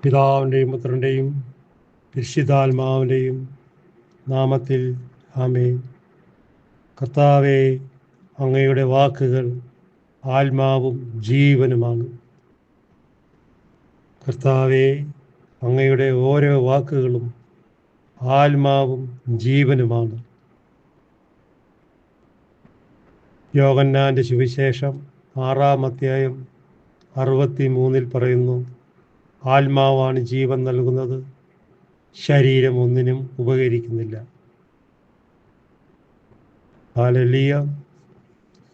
പിതാവിൻ്റെയും പുത്രൻ്റെയും പരിശുദ്ധാത്മാവിൻ്റെയും നാമത്തിൽ ആമേൻ. കർത്താവേ, അങ്ങയുടെ വാക്കുകൾ ആത്മാവും ജീവനുമാണ്. കർത്താവേ, അങ്ങയുടെ ഓരോ വാക്കുകളും ആത്മാവും ജീവനുമാണ്. യോഹന്നാൻ്റെ സുവിശേഷം 6-ാം അധ്യായം 63 പറയുന്നു, ആത്മാവാണ് ജീവൻ നൽകുന്നത്, ശരീരം ഒന്നിനും ഉപകരിക്കുന്നില്ല. ഹല്ലേലൂയ.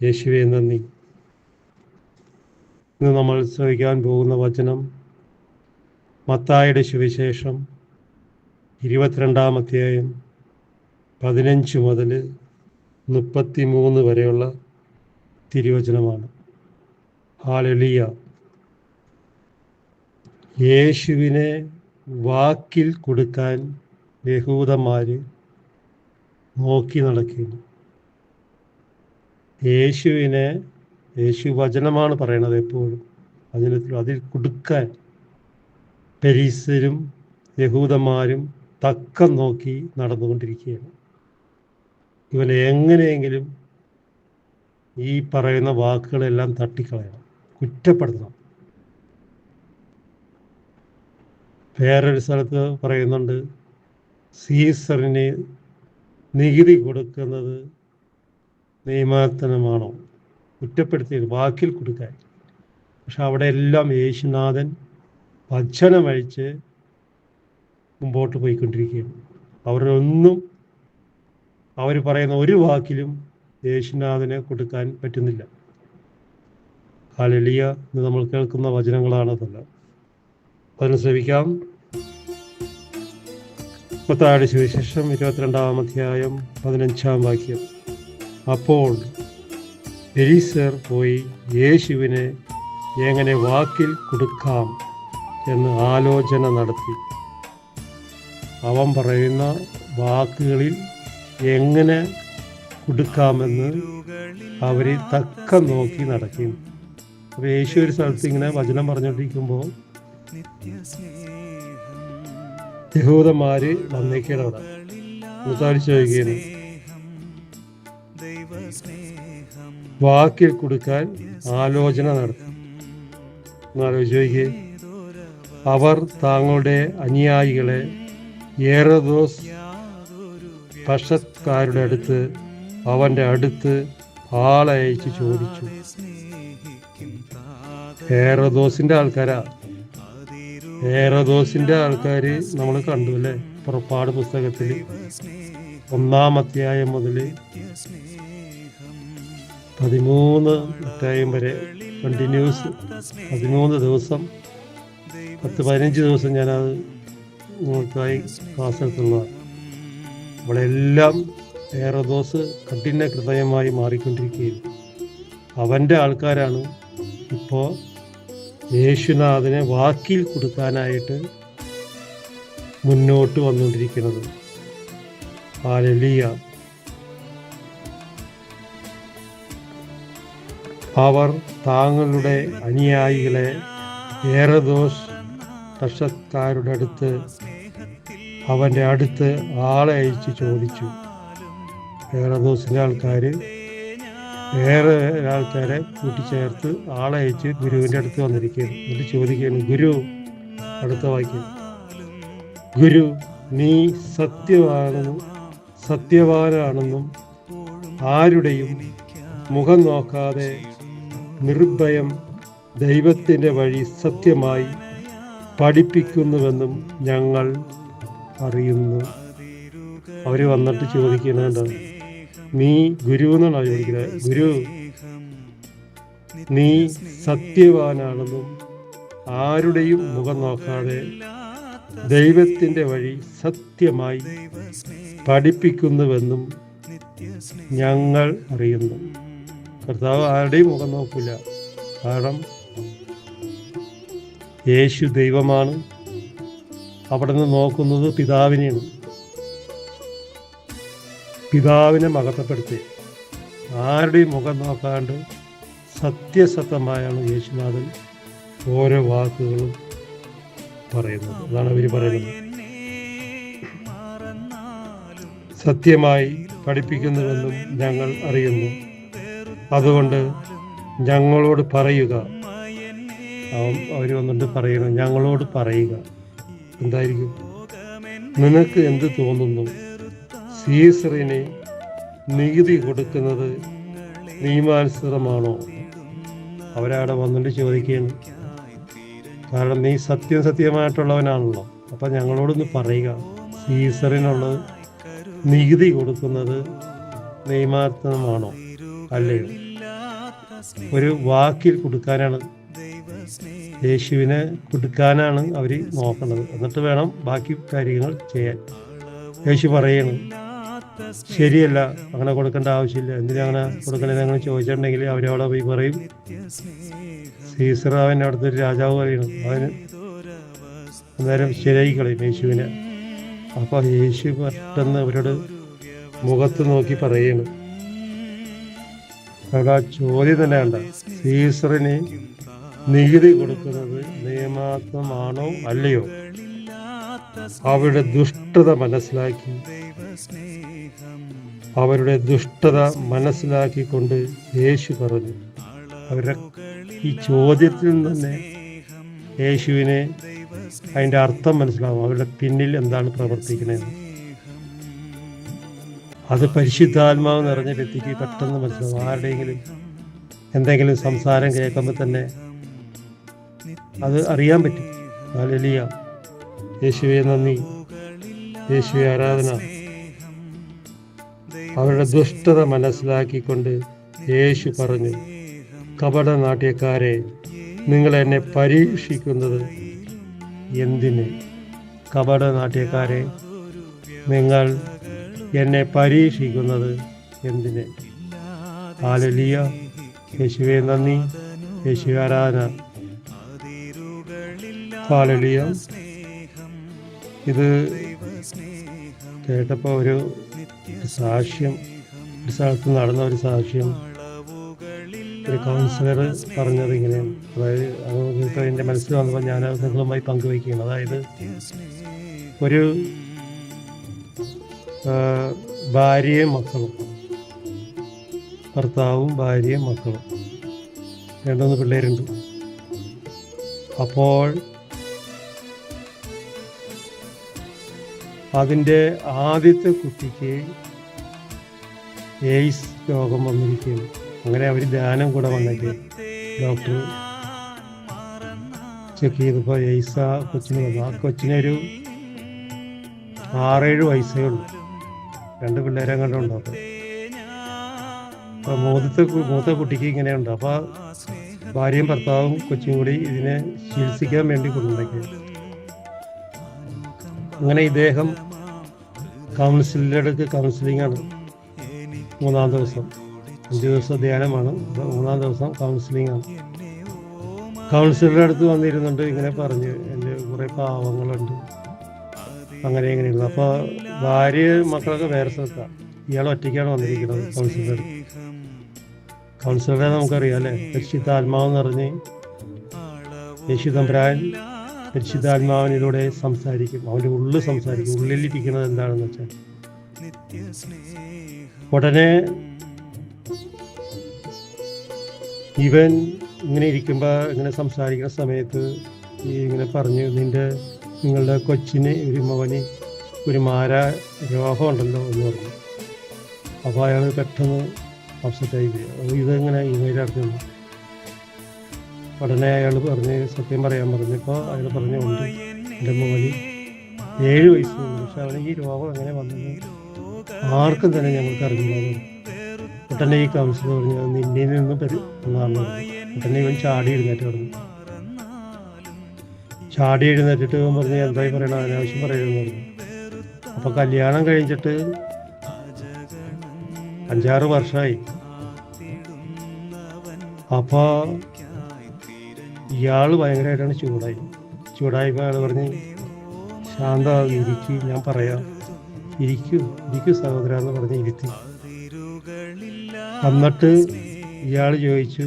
യേശുവേ നന്ദി. ഇന്ന് നമ്മൾ ശ്രവിക്കാൻ പോകുന്ന വചനം മത്തായിയുടെ സുവിശേഷം 22-ാം അധ്യായം 15 മുതൽ 33 വരെയുള്ള തിരുവചനമാണ്. ഹല്ലേലൂയ. യേശുവിനെ വാക്കിൽ കൊടുക്കാൻ യഹൂദന്മാർ നോക്കി നടക്കുന്നു. യേശു വചനമാണ് പറയണത്. എപ്പോഴും അതിൽ കൊടുക്കാൻ പരീശരും യഹൂദന്മാരും തക്കം നോക്കി നടന്നുകൊണ്ടിരിക്കുകയാണ്. ഇവനെ എങ്ങനെയെങ്കിലും ഈ പറയുന്ന വാക്കുകളെല്ലാം തട്ടിക്കളയണം, കുറ്റപ്പെടുത്തണം. വേറൊരു സ്ഥലത്ത് പറയുന്നുണ്ട്, സീസറിന് നികുതി കൊടുക്കുന്നത് നിയമത്തിനുമാണോ, കുറ്റപ്പെടുത്തി വാക്കിൽ കൊടുക്കാൻ. പക്ഷെ അവിടെ എല്ലാം യേശുനാഥൻ വചനമഴിച്ച് മുമ്പോട്ട് പോയിക്കൊണ്ടിരിക്കുകയാണ്. അവർ പറയുന്ന ഒരു വാക്കിലും യേശുനാഥന് കൊടുക്കാൻ പറ്റുന്നില്ല. ഹല്ലേലൂയ. ഇന്ന് നമ്മൾ കേൾക്കുന്ന വചനങ്ങളാണതെല്ലാം. അതിന് ശ്രമിക്കാം. മത്തായിയുടെ സുവിശേഷം 22-ാം അധ്യായം 15-ാം വാക്യം. അപ്പോൾ പരീശർ പോയി യേശുവിനെ എങ്ങനെ വാക്കിൽ കൊടുക്കാം എന്ന് ആലോചന നടത്തി. അവൻ പറയുന്ന വാക്കുകളിൽ എങ്ങനെ കൊടുക്കാമെന്ന് അവർ തക്കം നോക്കി നടക്കും. അപ്പോൾ യേശു ഒരു സ്ഥലത്ത് ഇങ്ങനെ വചനം പറഞ്ഞുകൊണ്ടിരിക്കുമ്പോൾ യഹൂദന്മാര് വന്നേക്കാണ്. അവിടെ മുത്താരിച്ച് ചോദിക്കുകയാണ്, വാക്കിൽ കൊടുക്കാൻ ആലോചന നടത്തി. ചോദിക്കേ, അവർ താങ്കളുടെ അനുയായികളെ ഹേറോദോസ് പക്ഷക്കാരുടെ അടുത്ത് അവൻ്റെ അടുത്ത് ആളയച്ച് ചോദിച്ചു. ഹേറോദോസിൻ്റെ ആൾക്കാരാ. ഹേറോദോസിൻ്റെ ആൾക്കാർ നമ്മൾ കണ്ടു അല്ലേ, പുറപ്പാട് പുസ്തകത്തിൽ 1-ാം അധ്യായം മുതൽ 13 അധ്യായം വരെ കണ്ടിന്യൂസ് 13 ദിവസം 10-15 ദിവസം ഞാനത് നിങ്ങൾക്കായി ക്ലാസ് എടുത്തുള്ളതാണ്. അവളെല്ലാം ഹേറോദോസ് കഠിന ഹൃദയമായി മാറിക്കൊണ്ടിരിക്കുകയും അവൻ്റെ ആൾക്കാരാണ് ഇപ്പോൾ യേശുനാഥനെ വാക്കിൽ കൊടുക്കാനായിട്ട് മുന്നോട്ട് വന്നുകൊണ്ടിരിക്കുന്നത്. ഹല്ലേലൂയ. അവർ താങ്കളുടെ അനുയായികളെ ഹേറോദോസ് പക്ഷക്കാരുടെ അടുത്ത് അവൻ്റെ അടുത്ത് ആളെ അയച്ച് ചോദിച്ചു. ഹേറോദോസിൻ്റെ ആൾക്കാർ വേറെ ആൾക്കാരെ കൂട്ടിച്ചേർത്ത് ആളെ അയച്ച് ഗുരുവിൻ്റെ അടുത്ത് വന്നിരിക്കുകയാണ്. എന്നിട്ട് ചോദിക്കുകയാണ്, ഗുരു, അടുത്ത വാക്യം, ഗുരു, നീ സത്യവാനാണെന്നും ആരുടെയും മുഖം നോക്കാതെ നിർഭയം ദൈവത്തിൻ്റെ വഴി സത്യമായി പഠിപ്പിക്കുന്നുവെന്നും ഞങ്ങൾ അറിയുന്നു. അവർ വന്നിട്ട് ചോദിക്കുന്നുണ്ട്, നീ ഗുരു എന്നാണ് ചോദിക്കുന്നത്. ഗുരു, നീ സത്യവാനാണെന്നും ആരുടെയും മുഖം നോക്കാതെ ദൈവത്തിൻ്റെ വഴി സത്യമായി പഠിപ്പിക്കുന്നുവെന്നും ഞങ്ങൾ അറിയുന്നു. കർത്താവ് ആരുടെയും മുഖം നോക്കില്ല. കാരണം യേശു ദൈവമാണ്. അവിടെ നിന്ന് നോക്കുന്നത് പിതാവിനെയാണ്. പിതാവിനെ മഹത്വപ്പെടുത്തി ആരുടെയും മുഖം നോക്കാണ്ട് സത്യസത്യമായാണ് യേശുനാഥൻ ഓരോ വാക്കുകളും പറയുന്നത്. അതാണ് അവർ പറയുന്നത്. സത്യമായി പഠിപ്പിക്കുന്നുവെന്നും ഞങ്ങൾ അറിയുന്നു. അതുകൊണ്ട് ഞങ്ങളോട് പറയുക. അവർ വന്നിട്ട് പറയണം, ഞങ്ങളോട് പറയുക. എന്തായിരിക്കും? നിനക്ക് എന്ത് തോന്നുന്നു? സീസറിന് നികുതി കൊടുക്കുന്നത് നിയമാനുസൃതമാണോ? അവരവിടെ വന്നിട്ട് ചോദിക്കുകയാണ്. കാരണം നീ സത്യമായിട്ടുള്ളവനാണല്ലോ. അപ്പം ഞങ്ങളോടൊന്ന് പറയുക, സീസറിനുള്ളത് നികുതി കൊടുക്കുന്നത് നിയമാനുസൃതമാണോ അല്ലയോ? ഒരു വാക്കിൽ കൊടുക്കാനാണ്, യേശുവിനെ കൊടുക്കാനാണ് അവർ നോക്കുന്നത്. എന്നിട്ട് വേണം ബാക്കി കാര്യങ്ങൾ ചെയ്യാൻ. യേശു പറയണം, ശരിയല്ല, അങ്ങനെ കൊടുക്കേണ്ട ആവശ്യമില്ല, എന്തിനാ അങ്ങനെ കൊടുക്കണേന്ന് അങ്ങനെ ചോദിച്ചിട്ടുണ്ടെങ്കിൽ അവരവിടെ പോയി പറയും, സീസർ അവൻ അവിടുത്തെ ഒരു രാജാവ് പറയണം, അവന് അന്നേരം ശരിയായി കളയും യേശുവിനെ. അപ്പോൾ യേശു പെട്ടെന്ന് അവരോട് മുഖത്ത് നോക്കി പറയണം. അവിടെ ആ ചോദ്യം തന്നെ വേണ്ട, സീസറിന് നികുതി കൊടുക്കുന്നത് നിയമാത്മമാണോ അല്ലയോ? അവരുടെ ദുഷ്ടത മനസ്സിലാക്കിക്കൊണ്ട് യേശു പറഞ്ഞു. അവരുടെ ഈ ചോദ്യത്തിൽ നിന്ന് തന്നെ യേശുവിനെ അതിൻ്റെ അർത്ഥം മനസ്സിലാവും, അവരുടെ പിന്നിൽ എന്താണ് പ്രവർത്തിക്കുന്നത്. അത് പരിശുദ്ധാത്മാവ് നിറഞ്ഞ വ്യക്തിക്ക് പെട്ടെന്ന് മനസ്സിലാവും. ആരുടെയെങ്കിലും എന്തെങ്കിലും സംസാരം കേൾക്കുമ്പോൾ തന്നെ അത് അറിയാൻ പറ്റും. ഹല്ലേലൂയ, യേശുവേ നന്ദി, യേശുവേ ആരാധന. അവരുടെ ദുഷ്ടത മനസ്സിലാക്കിക്കൊണ്ട് യേശു പറഞ്ഞു, കപടനാട്യക്കാരെ, നിങ്ങൾ എന്നെ പരീക്ഷിക്കുന്നത് എന്തിന്? കപടനാട്യക്കാരെ, നിങ്ങൾ എന്നെ പരീക്ഷിക്കുന്നത് എന്തിന്? ഹല്ലേലൂയ, യേശുവേ നന്ദി, യേശുവേ ആരാധന. ഹല്ലേലൂയ. ഇത് കേട്ടപ്പോൾ ഒരു സാക്ഷ്യം, ഒരു സ്ഥലത്ത് നടന്ന ഒരു സാക്ഷ്യം ഒരു കൗൺസിലർ പറഞ്ഞത് ഇങ്ങനെയാണ്. അതായത് അത് നിങ്ങൾക്ക് എൻ്റെ മനസ്സിൽ വന്നപ്പോൾ ഞാനത് നിങ്ങളുമായി പങ്കുവയ്ക്കുകയാണ്. അതായത് ഒരു ഭാര്യയും മക്കളും, ഭർത്താവും ഭാര്യയും മക്കളും, 2 പിള്ളേരുണ്ട്. അപ്പോൾ അതിൻ്റെ ആദ്യത്തെ കുട്ടിക്ക് എയ്ഡ്സ് രോഗം വന്നിരിക്കുകയാണ്. അങ്ങനെ അവർ ധ്യാനം കൂടെ വന്നേക്ക് ഡോക്ടർ ചെക്ക് ചെയ്തപ്പോൾ എയ്ഡ്സ് ആ കൊച്ചിന് വന്നു. ആ കൊച്ചിനൊരു 6-7 വയസ്സേ ഉള്ളൂ. 2 പിള്ളേരെ കണ്ടുണ്ട്. അപ്പോൾ മൂത്ത കുട്ടിക്ക് ഇങ്ങനെയുണ്ട്. അപ്പോൾ ഭാര്യയും ഭർത്താവും കൊച്ചും കൂടി ഇതിനെ ചികിത്സിക്കാൻ വേണ്ടി കൊണ്ടുണ്ടാക്കി. അങ്ങനെ ഇദ്ദേഹം കൗൺസിലിംഗ് ആണ്. 3-ാം ദിവസം, 5 ദിവസം ധ്യാനമാണ്, 3-ാം ദിവസം കൗൺസിലിംഗ് ആണ്. കൗൺസിലറുടെ അടുത്ത് വന്നിരുന്നുണ്ട്. ഇങ്ങനെ പറഞ്ഞു, എൻ്റെ കുറേ പാവങ്ങളുണ്ട്, അങ്ങനെ എങ്ങനെയുള്ളത്. അപ്പോൾ ഭാര്യ മക്കളൊക്കെ വേറെ സ്ഥലത്താണ്, ഇയാൾ ഒറ്റയ്ക്കാണ് വന്നിരിക്കുന്നത് കൗൺസിലറുടെ. കൗൺസിലറെ നമുക്കറിയാം അല്ലേ, പരിശുദ്ധാത്മാവെന്ന് പറഞ്ഞ് യേശു തമ്പുരാൻ പരിശുദ്ധാത്മാവിനിലൂടെ സംസാരിക്കും. അവൻ്റെ ഉള്ളിൽ സംസാരിക്കും. ഉള്ളിലിരിക്കുന്നത് എന്താണെന്ന് വെച്ചാൽ, ഉടനെ ഇവൻ ഇങ്ങനെ ഇരിക്കുമ്പോൾ, ഇങ്ങനെ സംസാരിക്കുന്ന സമയത്ത് ഇങ്ങനെ പറഞ്ഞു, നിങ്ങളുടെ കൊച്ചിന്, ഒരു മകന് ഒരു മാര രോഗമുണ്ടല്ലോ എന്ന് പറഞ്ഞു. അപ്പോൾ അയാൾ പെട്ടെന്ന് അപ്സെറ്റായി പോയി. ഇതെങ്ങനെ ഇവരുടെ അടുത്തുണ്ട്. ഉടനെ അയാൾ പറഞ്ഞ് സത്യം പറയാൻ പറഞ്ഞപ്പോൾ അയാൾ പറഞ്ഞുകൊണ്ട്, എൻ്റെ മകന് 7 വയസ്സുള്ളൂ, പക്ഷെ അവന് ഈ രോഗം എങ്ങനെ വന്നത് ആർക്കും തന്നെ ഞങ്ങൾക്ക് അറിഞ്ഞില്ല. ഉടനെ ഈ കൗൺസിലർ പറഞ്ഞു, നിന്നിൽ നിന്നും എന്നാണ്. ഉടനെ ഇവൻ ചാടി എഴുന്നേറ്റിട്ട് ഇവൻ പറഞ്ഞു, എന്തായി പറയണം, അനാവശ്യം പറയണമെന്ന് പറഞ്ഞു. അപ്പോൾ കല്യാണം കഴിഞ്ഞിട്ട് 5-6 വർഷമായി. അപ്പോൾ ഇയാൾ ഭയങ്കരമായിട്ടാണ് ചൂടായപ്പോൾ അയാൾ പറഞ്ഞ്, ശാന്ത ഇരിക്കൂ, ഞാൻ പറയാം, ഇരിക്കൂ സഹോദര എന്ന് പറഞ്ഞ് ഇരുത്തി. എന്നിട്ട് ഇയാൾ ചോദിച്ചു,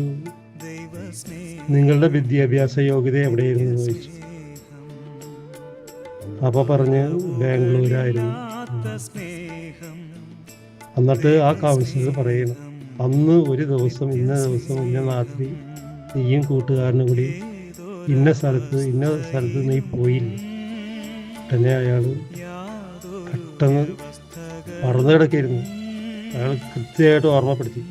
നിങ്ങളുടെ വിദ്യാഭ്യാസ യോഗ്യത എവിടെയായിരുന്നു എന്ന് ചോദിച്ചു. അപ്പോൾ പറഞ്ഞ് ബാംഗ്ലൂരായിരുന്നു. എന്നിട്ട് ആ കൗൺസിലർ പറയുന്നു, അന്ന് ഒരു ദിവസം ഇന്ന രാത്രി നീയും കൂട്ടുകാരനും കൂടി ഇന്ന സ്ഥലത്ത് നീ പോയില്ല. ഉടനെ അയാൾ പെട്ടെന്ന് മറന്നു കിടക്കായിരുന്നു. അയാൾ കൃത്യമായിട്ട് ഓർമ്മപ്പെടുത്തി.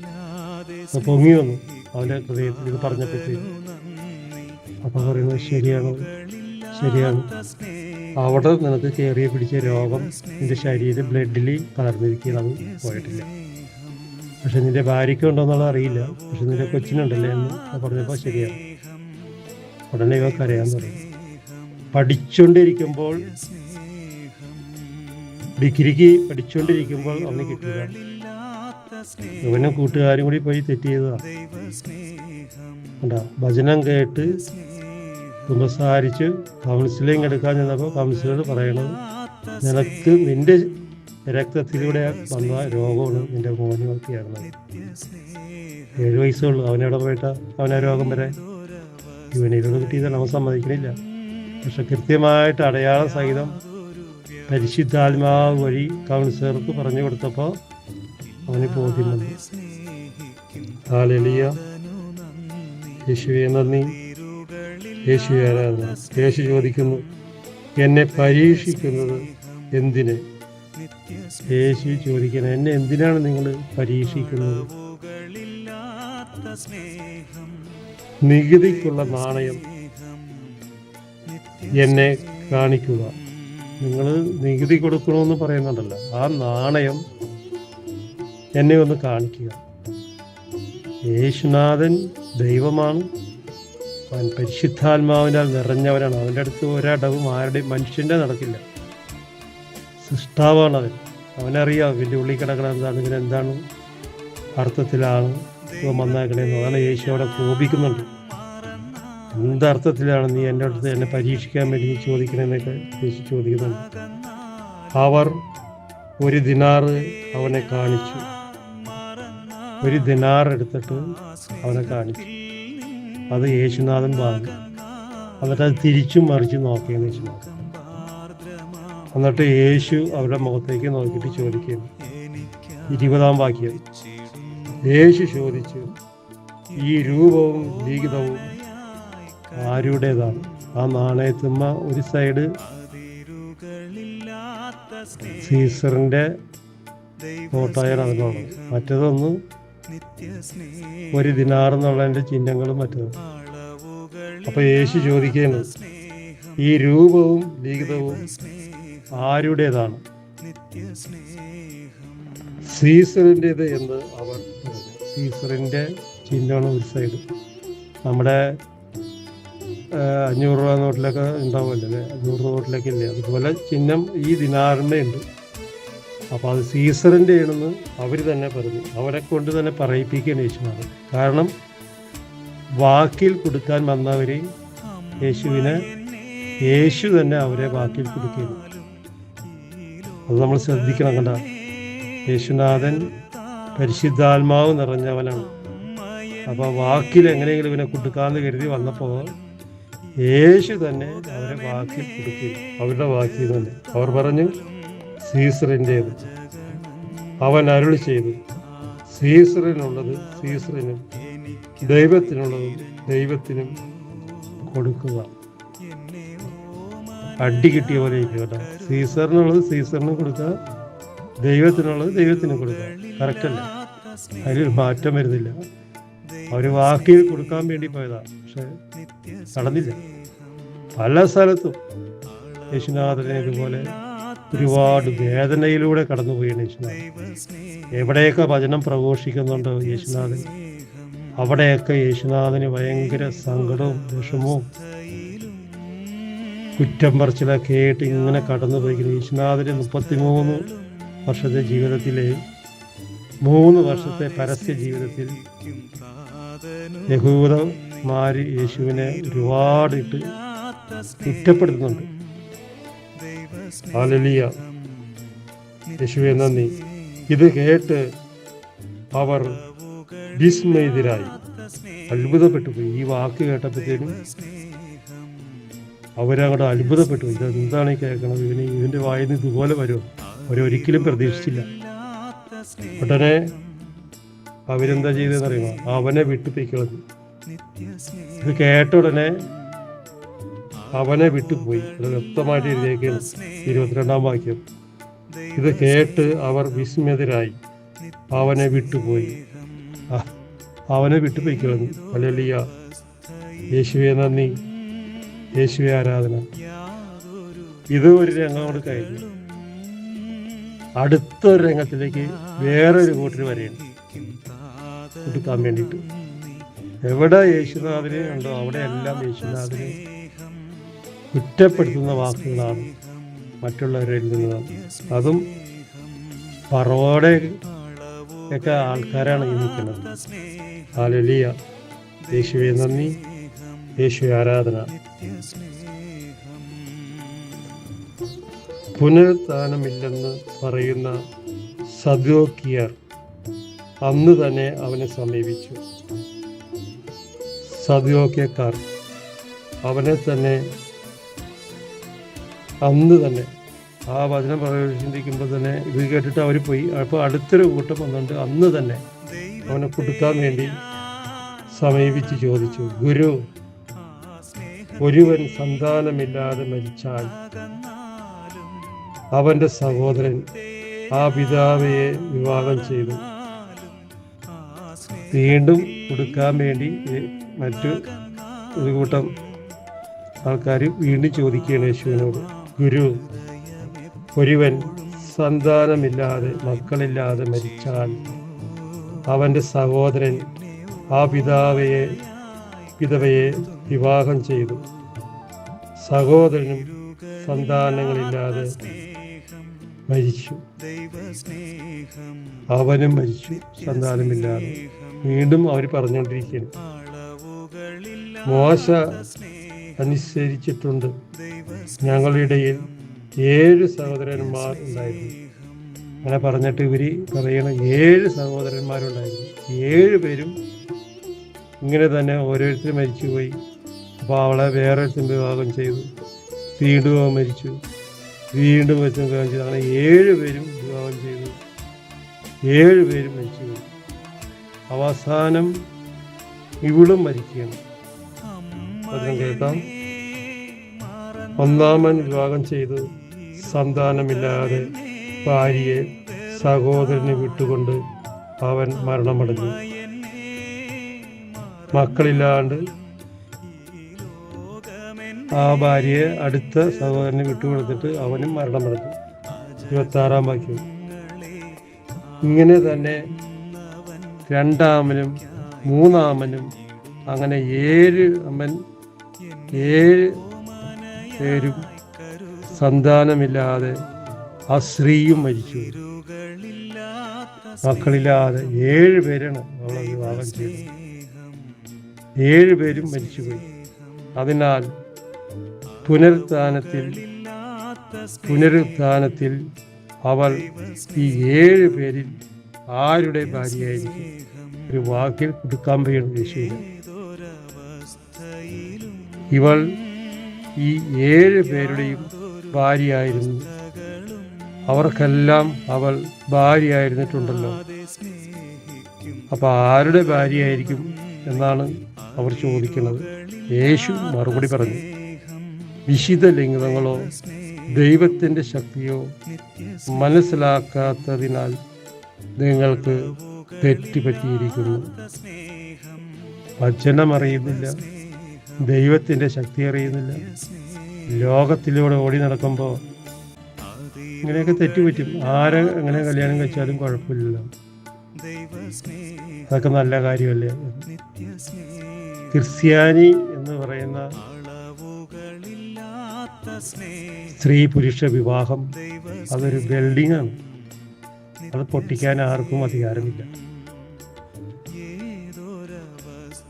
പൊങ്ങി വന്നു അവൻ്റെ ഹൃദയത്തിൽ ഇത് പറഞ്ഞപ്പോഴത്തേക്ക്. അപ്പോൾ പറയുന്നത് ശരിയാണ്, അവിടെ നിനക്ക് കയറിയ പിടിച്ച രോഗം നിന്റെ ശരീരം ബ്ലഡിൽ കലർന്നിരിക്കുന്നത് പോയിട്ടില്ല. പക്ഷെ നിന്റെ ഭാര്യയ്ക്ക് ഉണ്ടോയെന്നുള്ളത് അറിയില്ല, പക്ഷെ നിന്റെ കൊച്ചിനുണ്ടല്ലേ എന്ന് പറഞ്ഞപ്പോൾ ശരിയാണ്. ഉടനെ ഇവ കരയാൻ തുടങ്ങി. പഠിച്ചുകൊണ്ടിരിക്കുമ്പോൾ ഡിഗ്രിക്ക് പഠിച്ചുകൊണ്ടിരിക്കുമ്പോൾ അവന് കിട്ടുക. ഇവനും കൂട്ടുകാരും കൂടി പോയി തെറ്റ് ചെയ്തതാണ്. ഭജനം കേട്ട് കുമ്പസാരിച്ച് കൗൺസിലിംഗ് എടുക്കാൻ ചെന്നപ്പോൾ കൗൺസിലർ പറയണത്, നിനക്ക് നിന്റെ രക്തത്തിലൂടെ വന്ന രോഗമാണ് നിന്റെ മോനുമൊക്കെയായിരുന്നത്. 7 വയസ്സുള്ളൂ. അവനെവിടെ പോയിട്ടാ അവനാ രോഗം വരെ ഇവനിലൂടെ കിട്ടിയതാണ്. അവൻ സമ്മതിക്കണില്ല. പക്ഷെ കൃത്യമായിട്ട് അടയാള സഹിതം പരിശുദ്ധാത്മാവ് വഴി കൗൺസിലർക്ക് പറഞ്ഞു കൊടുത്തപ്പോൾ അവന് ബോധ്യം വന്നു. ഹല്ലേലൂയ. യേശുവേ നന്ദി, യേശുവേ ആരാധന. യേശു ചോദിക്കുന്നു, എന്നെ പരീക്ഷിക്കുന്നത് എന്തിന്? യേശു ചോദിക്കണം, എന്നെ എന്തിനാണ് നിങ്ങൾ പരീക്ഷിക്കുന്നത്? നികുതിക്കുള്ള നാണയം എന്നെ കാണിക്കുക. നിങ്ങൾ നികുതി കൊടുക്കണമെന്ന് പറയുന്നുണ്ടല്ലോ, ആ നാണയം എന്നെ ഒന്ന് കാണിക്കുക. യേശുനാഥൻ ദൈവമാണ്, അവൻ പരിശുദ്ധാത്മാവിനാൽ നിറഞ്ഞവനാണ്. അവൻ്റെ അടുത്ത് ഒരടവും ആരുടെയും മനുഷ്യൻ്റെ നടക്കില്ല. സൃഷ്ടാവാണ് അവൻ. അവനറിയാം ഇതിൻ്റെ ഉള്ളിൽ കിടക്കണം എന്താണ്, ഇതിനെന്താണ് അർത്ഥത്തിലാണ് ഇവ വന്നേക്കണേന്ന്. അതാണ് യേശു അവിടെ കോപിക്കുന്നുണ്ട്. എന്തർത്ഥത്തിലാണ് നീ എൻ്റെ അടുത്ത് എന്നെ പരീക്ഷിക്കാൻ വേണ്ടി ചോദിക്കണമെന്നൊക്കെ യേശു ചോദിക്കുന്നുണ്ട്. അവർ 1 ദിനാറ് അവനെ കാണിച്ചു. 1 ദിനാറ് എടുത്തിട്ട് അവനെ കാണിച്ചു. അത് യേശുനാഥൻ വാങ്ങി. എന്നിട്ട് അത് തിരിച്ചും മറിച്ചും നോക്കിയെന്ന് യേശുനാഥൻ. എന്നിട്ട് യേശു അവരുടെ മുഖത്തേക്ക് നോക്കിയിട്ട് ചോദിക്കുന്നു, 20-ാം വാക്യം. യേശു ചോദിച്ചു, ഈ രൂപവും ലിഖിതവും ആരുടേതാണ്? ആ നാണയത്തുമ്മ ഒരു സൈഡ് സീസറിൻ്റെ ഫോട്ടോയാണ് അതിനുള്ളത്, മറ്റേതൊന്ന് 1 ദിനാർ എന്നുള്ളതിൻ്റെ ചിഹ്നങ്ങളും മറ്റേത്. അപ്പോൾ യേശു ചോദിക്കുകയാണ്, ഈ രൂപവും ലിഖിതവും ആരുടേതാണ്? സീസറിൻ്റേത് എന്ന് അവർ പറഞ്ഞു. സീസറിൻ്റെ ചിഹ്നമാണ് ഒരു സൈഡ്. നമ്മുടെ 500 രൂപ നോട്ടിലൊക്കെ ഉണ്ടാവുമല്ലോ അല്ലേ, 100 നോട്ടിലൊക്കെ ഇല്ലേ, അതുപോലെ ചിഹ്നം ഈ ദിനാറിൻ്റെ ഉണ്ട്. അപ്പോൾ അത് സീസറിൻ്റെ ആണെന്ന് അവർ തന്നെ പറഞ്ഞു. അവരെ കൊണ്ട് തന്നെ പറയിപ്പിക്കുകയാണ് യേശുനാഥൻ. കാരണം വാക്കിൽ കൊടുക്കാൻ വന്നവർ യേശുവിനെ യേശു തന്നെ അവരെ വാക്കിൽ കൊടുക്കുകയാണ്. അത് നമ്മൾ ശ്രദ്ധിക്കണം. കണ്ട, യേശുനാഥൻ പരിശുദ്ധാത്മാവ് നിറഞ്ഞവനാണ്. അപ്പോൾ വാക്കിൽ എങ്ങനെയെങ്കിലും ഇവനെ കൊടുക്കാമെന്ന് കരുതി വന്നപ്പോൾ യേശു തന്നെ അവരെ വാക്കിൽ കൊടുക്കുകയും അവരുടെ വാക്കിൽ തന്നെ അവർ പറഞ്ഞു, സീസറിൻ്റേത്. അവൻ അരുളി ചെയ്തു, സീസറിനുള്ളത് സീസറിനും ദൈവത്തിനുള്ളത് ദൈവത്തിനും കൊടുക്കുക. അടി കിട്ടിയ പോലെ ഇരിക്കും കേട്ടോ. സീസറിനുള്ളത് സീസറിനും കൊടുക്കുക, ദൈവത്തിനുള്ളത് ദൈവത്തിനും കൊടുക്കുക. കറക്റ്റല്ല, അതിലൊരു മാറ്റം വരുന്നില്ല. അവർ വാക്കിൽ കൊടുക്കാൻ വേണ്ടി പോയതാണ്, പക്ഷെ നടന്നില്ല. പല സ്ഥലത്തും യേശുനാഥനെ ഇതുപോലെ ഒരുപാട് വേദനയിലൂടെ കടന്നുപോയാണ് യേശുനാഥൻ. എവിടെയൊക്കെ വചനം പ്രഘോഷിക്കുന്നുണ്ടോ യേശുനാഥൻ, അവിടെയൊക്കെ യേശുനാഥന് ഭയങ്കര സങ്കടവും വിഷമവും കുറ്റം പറച്ചിലൊക്കെ ആയിട്ട് ഇങ്ങനെ കടന്നു പോയിരിക്കുന്നു. യേശുനാഥന് 33 വർഷത്തെ ജീവിതത്തിലെ 3 വർഷത്തെ പരസ്യ ജീവിതത്തിൽ യഹൂദന്മാര് യേശുവിനെ ഒരുപാട് ഇട്ട് കുറ്റപ്പെടുത്തുന്നുണ്ട്. ഹല്ലേലൂയ. യേശുവേ നന്ദി. ഇത് കേട്ട് അവർ വിസ്മയിതരായി, അത്ഭുതപ്പെട്ടു പോയി. ഈ വാക്ക് കേട്ടപ്പോഴത്തേനും അവരങ്ങോട്ട് അത്ഭുതപ്പെട്ടു. ഇതെന്താണ് ഈ കേൾക്കണത്? ഇതിൻ്റെ വായിൽ നിന്ന് ഇതുപോലെ വരുമോ? അവരൊരിക്കലും പ്രതീക്ഷിച്ചില്ല. ഉടനെ അവരെന്താ ചെയ്തതെന്ന് അറിയുമോ? അവനെ വിട്ടുപോയിക്കളഞ്ഞു. ഇത് കേട്ട ഉടനെ അവനെ വിട്ടുപോയി. അത് വ്യക്തമായിട്ട് എഴുതിയേക്കാണ് 22-ാം വാക്യം. ഇത് കേട്ട് അവർ വിസ്മിതരായി അവനെ വിട്ടുപോയി. അവനെ വിട്ടുപോയിക്കളഞ്ഞു. ഹല്ലേലൂയ. യേശുവേ നന്ദി, യേശുവേ ആരാധന. ഇത് ഒരു രംഗം കൊണ്ട് കഴിഞ്ഞു. അടുത്തൊരു രംഗത്തിലേക്ക് വേറൊരു കൂട്ടർ വരെയുണ്ട് കൊടുക്കാൻ വേണ്ടിയിട്ട്. എവിടെ യേശുനാഥനെ ഉണ്ടോ അവിടെ എല്ലാം യേശുനാഥനെ കുറ്റപ്പെടുത്തുന്ന വാക്കുകളാണ് മറ്റുള്ളവരിൽ നിന്നതാണ്. അതും പറവോടെ ഒക്കെ ആൾക്കാരാണ് ഈ നിൽക്കുന്നത്. ഹല്ലേലൂയ. യേശുവേ നന്ദി, യേശുവേ ആരാധന. പുനരുത്ഥാനമില്ലെന്ന് പറയുന്ന സദൂക്യർ അന്ന് തന്നെ അവനെ സമീപിച്ചു. സദൂക്യക്കാർ അവനെ തന്നെ അന്ന് തന്നെ ആ വചനം പ്രവേശിക്കുമ്പോൾ തന്നെ ഇത് കേട്ടിട്ട് അവർ പോയി. അപ്പോൾ അടുത്തൊരു കൂട്ടം വന്നുകൊണ്ട് അന്ന് തന്നെ അവനെ കൊടുക്കാൻ വേണ്ടി സമീപിച്ച് ചോദിച്ചു, ഗുരു, ഒരുവൻ സന്താനമില്ലാതെ മരിച്ചാൽ അവൻ്റെ സഹോദരൻ ആ പിതാവയെ വിവാഹം ചെയ്തു. വീണ്ടും കൊടുക്കാൻ വേണ്ടി മറ്റു ഒരു കൂട്ടം ആൾക്കാർ വീണ്ടും ചോദിക്കുകയാണ് യേശുവിനോട്, ഗുരു, ഒരുവൻ സന്താനമില്ലാതെ മക്കളില്ലാതെ മരിച്ചാൽ അവൻ്റെ സഹോദരൻ ആ വിധവയെ വിവാഹം ചെയ്തു. സഹോദരനും സന്താനങ്ങളില്ലാതെ മരിച്ചു. അവനും മരിച്ചു, സന്താനമില്ലാതെ. വീണ്ടും അവർ പറഞ്ഞുകൊണ്ടിരിക്കുകയാണ്, മോശ അനുസരിച്ചിട്ടുണ്ട്, ഞങ്ങളുടെ ഇടയിൽ 7 സഹോദരന്മാർ ഉണ്ടായിരുന്നു. അങ്ങനെ പറഞ്ഞിട്ട് ഇവർ പറയണ 7 സഹോദരന്മാരുണ്ടായിരുന്നു. 7 പേരും ഇങ്ങനെ തന്നെ ഓരോരുത്തരും മരിച്ചുപോയി. അപ്പോൾ അവളെ വേറൊരുത്തും വിവാഹം ചെയ്തു. വീണ്ടും അവൻ മരിച്ചു, വീണ്ടും വെച്ച് വിവാഹം ചെയ്തു. അങ്ങനെ 7 പേരും വിവാഹം ചെയ്തു. 7 പേരും മരിച്ചുപോയി. അവസാനം ഇവളും മരിക്കുകയാണ്. അതിനും കേൾക്കാം. ഒന്നാമൻ വിവാഹം ചെയ്ത് സന്താനമില്ലാതെ ഭാര്യയെ സഹോദരന് വിട്ടുകൊണ്ട് അവൻ മരണമടഞ്ഞു. മക്കളില്ലാണ്ട് ആ ഭാര്യയെ അടുത്ത സഹോദരന് വിട്ടുകൊടുത്തിട്ട് അവനും മരണമടഞ്ഞു. 26-ാം വാക്യം. ഇങ്ങനെ തന്നെ രണ്ടാമനും മൂന്നാമനും അങ്ങനെ 7 പേരും സന്താനമില്ലാതെ ആ സ്ത്രീയും മരിച്ചു. മക്കളില്ലാതെ 7 പേരാണ് അവളെ വിവാഹം ചെയ്തത്. 7 പേരും മരിച്ചുപോയി. അതിനാൽ പുനരുത്ഥാനത്തിൽ അവൾ ഈ 7 പേരിൽ ആരുടെ ഭാര്യയായിരിക്കും? ഒരു വാക്കിൽ കൊടുക്കാൻ കഴിയണം യേശുവിന്. ഇവൾ ഈ 7 പേരുടെയും ഭാര്യയായിരുന്നു. അവർക്കെല്ലാം അവൾ ഭാര്യയായിരുന്നിട്ടുണ്ടല്ലോ. അപ്പൊ ആരുടെ ഭാര്യയായിരിക്കും എന്നാണ് അവർ ചോദിക്കുന്നത്. യേശു മറുപടി പറഞ്ഞു, വിശുദ്ധ ലിംഗങ്ങളോ ദൈവത്തിൻ്റെ ശക്തിയോ മനസ്സിലാക്കാത്തതിനാൽ നിങ്ങൾക്ക് തെറ്റുപറ്റിയിരിക്കുന്നു. വചനം അറിയുന്നില്ല, ദൈവത്തിൻ്റെ ശക്തി അറിയുന്നില്ല. ലോകത്തിലൂടെ ഓടി നടക്കുമ്പോൾ ഇങ്ങനെയൊക്കെ തെറ്റുപറ്റും. ആരെ എങ്ങനെ കല്യാണം കഴിച്ചാലും കുഴപ്പമില്ലല്ലോ. അതൊക്കെ നല്ല കാര്യമല്ലേ? ക്രിസ്ത്യാനി എന്ന് പറയുന്ന സ്ത്രീ പുരുഷ വിവാഹം അതൊരു ബിൽഡിംഗ് ആണ്. അത് പൊട്ടിക്കാൻ ആർക്കും അധികാരമില്ല.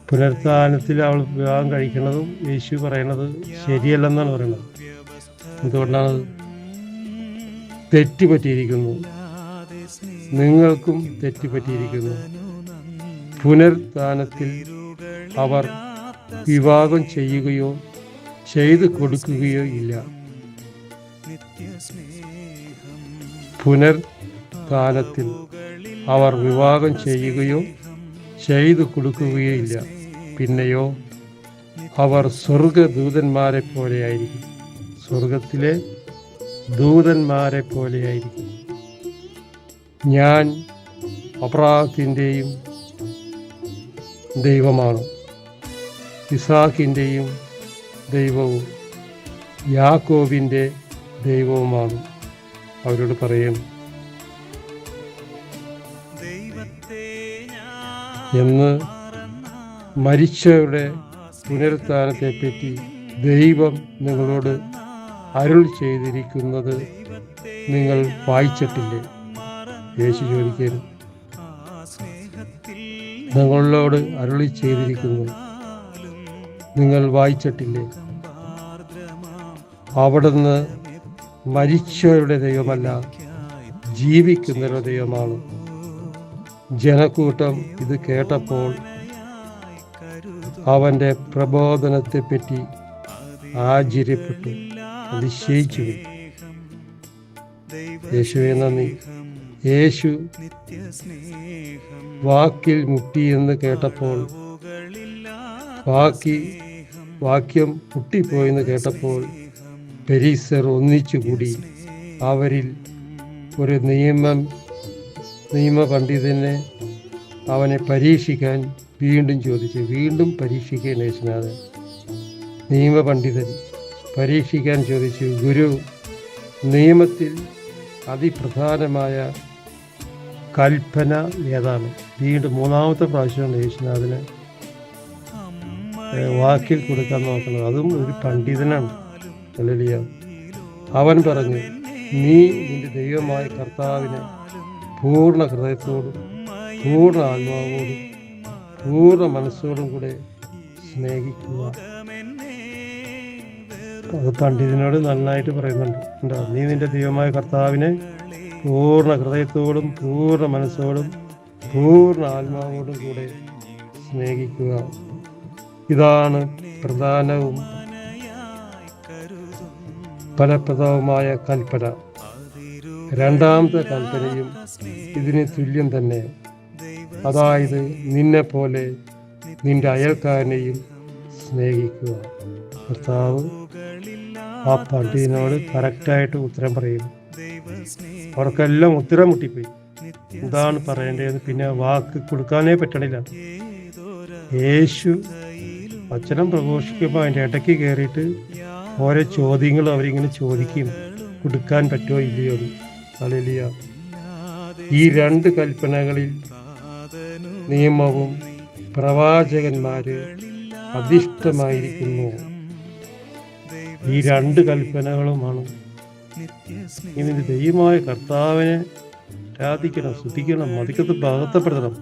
പുനരുത്ഥാനത്തിൽ അവൾ വിവാഹം കഴിക്കുന്നതും യേശു പറയണത് ശരിയല്ലെന്നാണ് പറയുന്നത്. എന്തുകൊണ്ടാണത്? തെറ്റുപറ്റിയിരിക്കുന്നു, നിങ്ങൾക്കും തെറ്റുപറ്റിയിരിക്കുന്നു. പുനരുത്ഥാനത്തിൽ അവർ വിവാഹം ചെയ്യുകയോ ചെയ്തു കൊടുക്കുകയോ ഇല്ല. പുനർകാലത്തിൽ അവർ വിവാഹം ചെയ്യുകയോ ചെയ്തു കൊടുക്കുകയോ ഇല്ല. പിന്നെയോ അവർ സ്വർഗദൂതന്മാരെ പോലെയായിരിക്കും. സ്വർഗത്തിലെ ദൂതന്മാരെ പോലെയായിരിക്കും. ഞാൻ അബ്രാഹത്തിൻ്റെയും ദൈവമാണ്, ഇസാക്കിൻ്റെയും ദൈവവും യാക്കോബിൻ്റെ ദൈവവുമാണ്. അവരോട് പറയും എന്ന് മരിച്ചവരുടെ പുനരുത്ഥാനത്തെപ്പറ്റി ദൈവം നിങ്ങളോട് അരുൾ ചെയ്തിരിക്കുന്നത് നിങ്ങൾ വായിച്ചിട്ടില്ലേ? യേശു ചോദിക്കുന്നു, നിങ്ങളോട് അരുളി ചെയ്തിരിക്കുന്നു നിങ്ങൾ വായിച്ചിട്ടില്ലേ? അവിടുന്ന് മരിച്ചവരുടെ ദൈവമല്ല, ജീവിക്കുന്നവരുടെ ദൈവമാണ്. ജനക്കൂട്ടം ഇത് കേട്ടപ്പോൾ അവൻ്റെ പ്രബോധനത്തെപ്പറ്റി ആശ്ചര്യപ്പെട്ടു, അതിശയിച്ചു. യേശുവേ നന്ദി. യേശു വാക്കിൽ മുട്ടിയെന്ന് കേട്ടപ്പോൾ, വാക്യം മുട്ടിപ്പോയെന്ന് കേട്ടപ്പോൾ ഫരീസർ ഒന്നിച്ചുകൂടി അവരിൽ ഒരു നിയമപണ്ഡിതനെ അവനെ പരീക്ഷിക്കാൻ വീണ്ടും ചോദിച്ചു. വീണ്ടും പരീക്ഷിക്കാൻ യേശുനാഥൻ നിയമപണ്ഡിതൻ പരീക്ഷിക്കാൻ ചോദിച്ചു, ഗുരു, നിയമത്തിൽ അതിപ്രധാനമായ കൽപ്പന ഏതാണ്? വീണ്ടും മൂന്നാമത്തെ പ്രാവശ്യമാണ് യേശുനാഥന് വാക്കിൽ കൊടുക്കാൻ നോക്കുന്നത്. അതും ഒരു പണ്ഡിതനാണ്. ഹല്ലേലൂയ. അവൻ പറഞ്ഞു, നീ നിന്റെ ദൈവമായ കർത്താവിനെ പൂർണ്ണ ഹൃദയത്തോടും പൂർണ്ണ ആത്മാവോടും പൂർണ്ണ മനസ്സോടും കൂടെ സ്നേഹിക്കുക. അത് പണ്ഡിതനോട് നന്നായിട്ട് പറയുന്നുണ്ട്. നീ നിന്റെ ദൈവമായ കർത്താവിനെ പൂർണ്ണ ഹൃദയത്തോടും പൂർണ്ണ മനസ്സോടും പൂർണ്ണ ആത്മാവോടും കൂടെ സ്നേഹിക്കുക. ഇതാണ് പ്രധാനവും ഫലപ്രദവുമായ കൽപ്പന. രണ്ടാമത്തെ കൽപ്പനയും ഇതിന് തുല്യം തന്നെ. അതായത്, നിന്നെ പോലെ നിന്റെ അയൽക്കാരനെയും സ്നേഹിക്കുക. കർത്താവ് ആ പണ്ഡിതനോട് കറക്റ്റായിട്ട് ഉത്തരം പറയും. അവർക്കെല്ലാം ഉത്തരം മുട്ടിപ്പോയി. എന്താണ് പറയേണ്ടതെന്ന് പിന്നെ വാക്ക് കൊടുക്കാനേ പറ്റണില്ല. യേശു വചനം പ്രഘോഷിക്കുമ്പോൾ അതിൻ്റെ ഇടയ്ക്ക് കയറിയിട്ട് ഓരോ ചോദ്യങ്ങൾ അവരിങ്ങനെ ചോദിക്കും, കൊടുക്കാൻ പറ്റുമോ ഇല്ലയോ എന്ന്. ഹല്ലേലൂയ. ഈ രണ്ട് കൽപ്പനകളിൽ നിയമവും പ്രവാചകന്മാര് അധിഷ്ഠമായിരിക്കുന്നു. ഈ രണ്ട് കൽപ്പനകളുമാണ്. ഇതിന് ദൈവമായ കർത്താവിനെ ആരാധിക്കണം, സ്തുതിക്കണം, മതിക്കത്ത് ഭാഗത്തപ്പെടുത്തണം.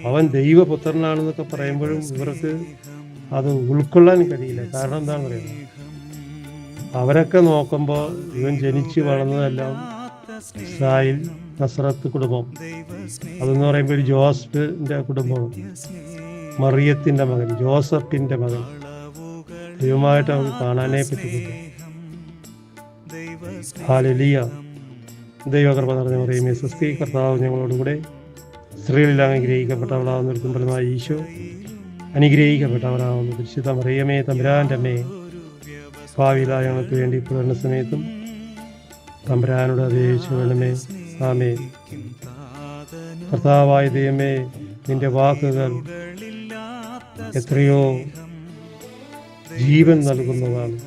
അവൻ ദൈവപുത്രനാണെന്നൊക്കെ പറയുമ്പോഴും ഇവർക്ക് അത് ഉൾക്കൊള്ളാൻ കഴിയില്ല. കാരണം എന്താണെന്ന് പറയുന്നത്, അവരൊക്കെ നോക്കുമ്പോൾ ഇവൻ ജനിച്ച് വളർന്നതെല്ലാം ഇസ്രായേൽ നസ്രത്ത് കുടുംബം. അതെന്ന് പറയുമ്പോൾ ഒരു ജോസഫിൻ്റെ കുടുംബമാണ്, മറിയത്തിൻ്റെ മകൻ, ജോസഫിൻ്റെ മകൻ. ദൈവമായിട്ട് അവർക്ക് കാണാനേ പറ്റുന്നില്ല. ഹല്ലേലൂയ. ദൈവകൃപ നിറഞ്ഞ മറിയമേ സ്വസ്തി, കർത്താവ് ഞങ്ങളോടുകൂടെ സ്ത്രീകളെല്ലാം അനുഗ്രഹിക്കപ്പെട്ടവളാവുന്ന ഒരു ഫലമായ ഈശോ അനുഗ്രഹിക്കപ്പെട്ടവരാവുന്നു. പരിശുദ്ധ മറിയമേ തമ്പുരാൻ്റെ അമ്മയെ, ഭാവിയിലായ ഞങ്ങൾക്ക് വേണ്ടി ഇപ്പോഴുള്ള സമയത്തും തമ്പുരാനോട് അപേക്ഷിച്ച് വേണമേ. ആമേൻ. കർത്താവായ ദൈവമേ, നിന്റെ വാക്കുകൾ എത്രയോ ജീവൻ നൽകുന്നതാണ്.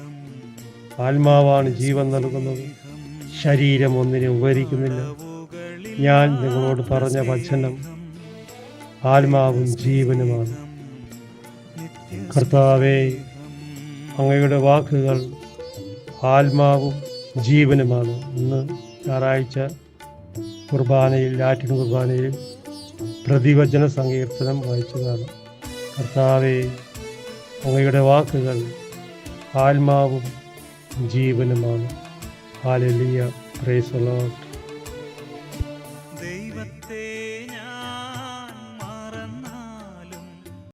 ആത്മാവാണ് ജീവൻ നൽകുന്നത്, ശരീരം ഒന്നിനും ഉപകരിക്കുന്നില്ല. ഞാൻ നിങ്ങളോട് പറഞ്ഞ വചനം ആത്മാവും ജീവനുമാണ്. കർത്താവേ, അങ്ങയുടെ വാക്കുകൾ ആത്മാവും ജീവനുമാണ്. ഇന്ന് ഞായറാഴ്ച കുർബാനയിൽ, ലാറ്റിൻ കുർബാനയിൽ പ്രതിവചന സങ്കീർത്തനം വായിച്ചതാണ്. കർത്താവേ, അങ്ങയുടെ വാക്കുകൾ ആത്മാവും ജീവനുമാണ്. ഹല്ലേലൂയ. Praise the Lord.